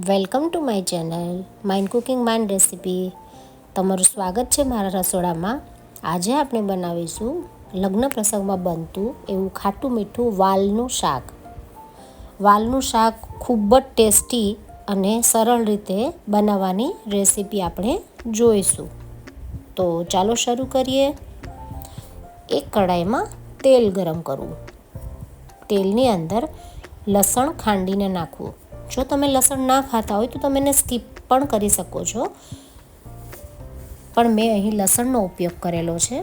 Welcome to my channel mind cooking mind recipe. તમારું સ્વાગત છે મારા રસોડામાં. આજે આપણે બનાવીશું લગ્ન પ્રસંગમાં બનતું એવું ખાટું મીઠું વાલનું શાક. વાલનું શાક ખૂબ જ ટેસ્ટી અને સરળ રીતે બનાવવાની રેસિપી આપણે જોઈશું. તો ચાલો શરૂ કરીએ. એક કડાઈમાં તેલ ગરમ કરવું. તેલની અંદર લસણ ખાંડીને નાખવું. જો તમે લસણ ના ખાતા હોય તો તમે એને સ્કીપ પણ કરી શકો છો, પણ મેં અહીં લસણનો ઉપયોગ કરેલો છે.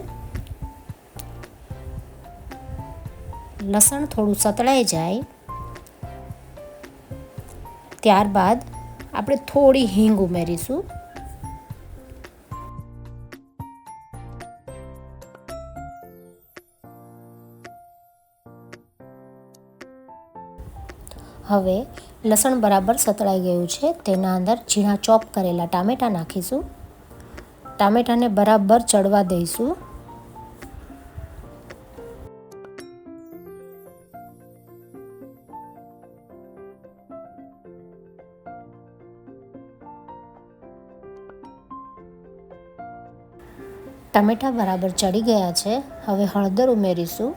લસણ થોડું સતળાઈ જાય ત્યારબાદ આપણે થોડી હિંગ ઉમેરીશું. હવે લસણ બરાબર સતળાઈ ગયું છે. તેના અંદર ઝીણા ચોપ કરેલા ટામેટાં નાખીશું. ટામેટાને બરાબર ચડવા દઈશું. ટામેટાં બરાબર ચડી ગયા છે. હવે હળદર ઉમેરીશું.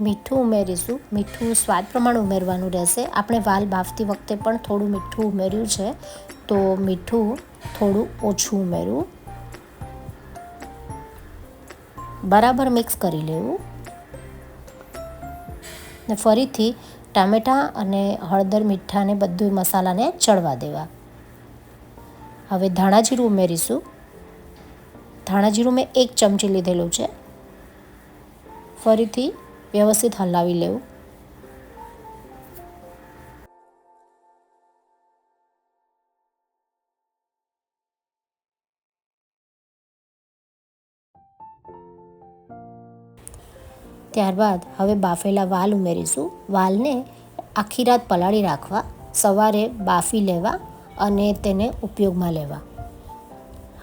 મીઠું ઉમેરીશું. મીઠું સ્વાદ પ્રમાણે ઉમેરવાનું રહેશે. આપણે વાલ બાફતી વખતે પણ થોડું મીઠું ઉમેર્યું છે, તો મીઠું થોડું ઓછું ઉમેરવું. બરાબર મિક્સ કરી લેવું ને ફરીથી ટામેટાં અને હળદર મીઠાને બધું મસાલાને ચડવા દેવા. હવે ધાણા જીરું ઉમેરીશું. ધાણા જીરું મેં 1 ચમચી લીધેલું છે. ફરીથી વ્યવસ્થિત હલાવી લેવું. ત્યારબાદ હવે બાફેલા વાલ ઉમેરીશું. વાલને આખી રાત પલાળી રાખવા, સવારે બાફી લેવા અને તેને ઉપયોગમાં લેવા.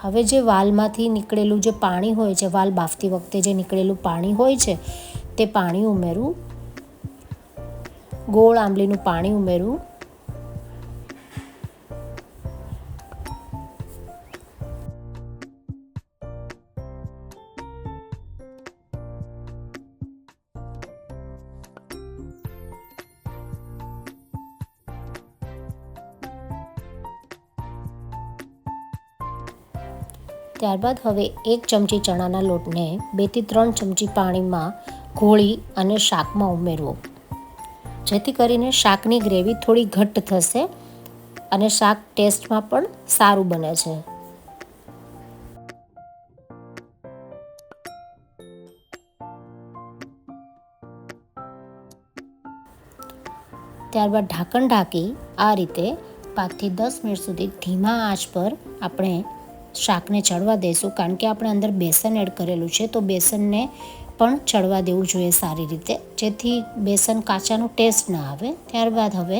હવે જે વાલમાંથી નીકળેલું જે પાણી હોય છે, વાલ બાફતી વખતે જે નીકળેલું પાણી હોય છે, તે પાણી ઉમેરવું. ગોળ આંબલીનું પાણી ઉમેરવું. ત્યારબાદ હવે 1 ચમચી ચણાના લોટને 2 થી 3 ચમચી પાણીમાં ઘોળી અને શાકમાં ઉમેરવો, જેથી કરીને શાકની ગ્રેવી થોડી ઘટ્ટ થશે અને શાક ટેસ્ટમાં પણ સારું બને છે. ત્યારબાદ ઢાંકણ ઢાંકી આ રીતે 5 થી 10 મિનિટ સુધી ધીમા આંચ પર આપણે શાકને ચડવા દઈશું, કારણ કે આપણે અંદર બેસન એડ કરેલું છે, તો બેસનને પણ ચડવા દેવું જોઈએ સારી રીતે, જેથી બેસન કાચાનો ટેસ્ટ ના આવે. ત્યારબાદ હવે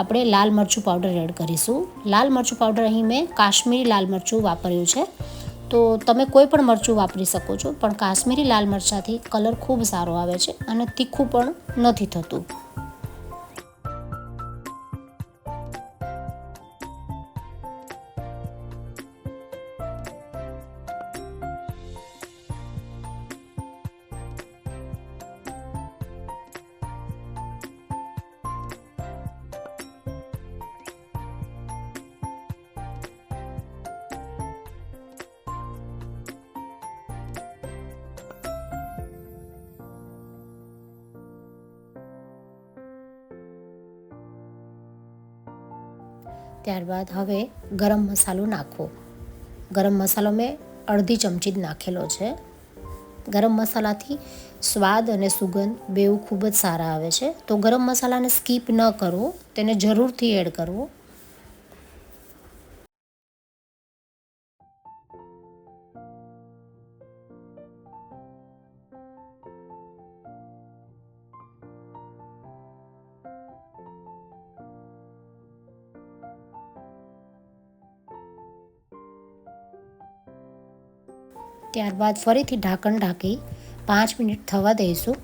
આપણે લાલ મરચું પાવડર એડ કરીશું. લાલ મરચું પાવડર અહીં મેં કાશ્મીરી લાલ મરચું વાપર્યું છે, તો તમે કોઈ પણ મરચું વાપરી શકો છો, પણ કાશ્મીરી લાલ મરચાંથી કલર ખૂબ સારો આવે છે અને તીખું પણ નથી થતું. ત્યારબાદ હવે ગરમ મસાલો નાખવો. ગરમ મસાલો મેં અડધી ચમચી જ નાખેલો છે. ગરમ મસાલાથી સ્વાદ અને સુગંધ બેઉ ખૂબ જ સારા આવે છે, તો ગરમ મસાલાને સ્કીપ ન કરવો, તેને જરૂરથી એડ કરવો. ત્યારબાદ ફરીથી ઢાંકણ ઢાંકી 5 મિનિટ થવા દઈશું.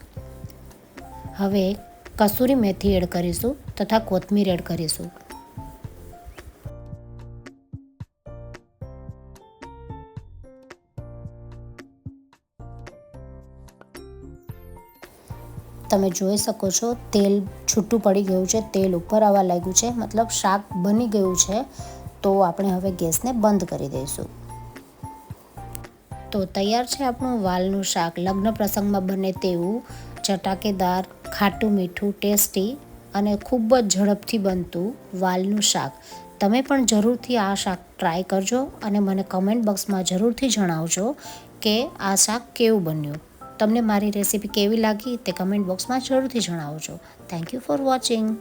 હવે કસૂરી મેથી એડ કરીશું તથા કોથમીર એડ કરીશું. તમે જોઈ શકો છો તેલ છૂટું પડી ગયું છે, તેલ ઉપર આવવા લાગ્યું છે, મતલબ શાક બની ગયું છે. તો આપણે હવે ગેસને બંધ કરી દઈશું. તો તૈયાર છે આપણું વાલનું શાક. લગ્ન પ્રસંગમાં બને તેવું ચટાકેદાર, ખાટું મીઠું, ટેસ્ટી અને ખૂબ જ ઝડપથી બનતું વાલનું શાક. તમે પણ જરૂરથી આ શાક ટ્રાય કરજો અને મને કમેન્ટ બોક્સમાં જરૂરથી જણાવજો કે આ શાક કેવું બન્યું. તમને મારી રેસીપી કેવી લાગી તે કમેન્ટ બોક્સમાં જરૂરથી જણાવજો. Thank you for watching.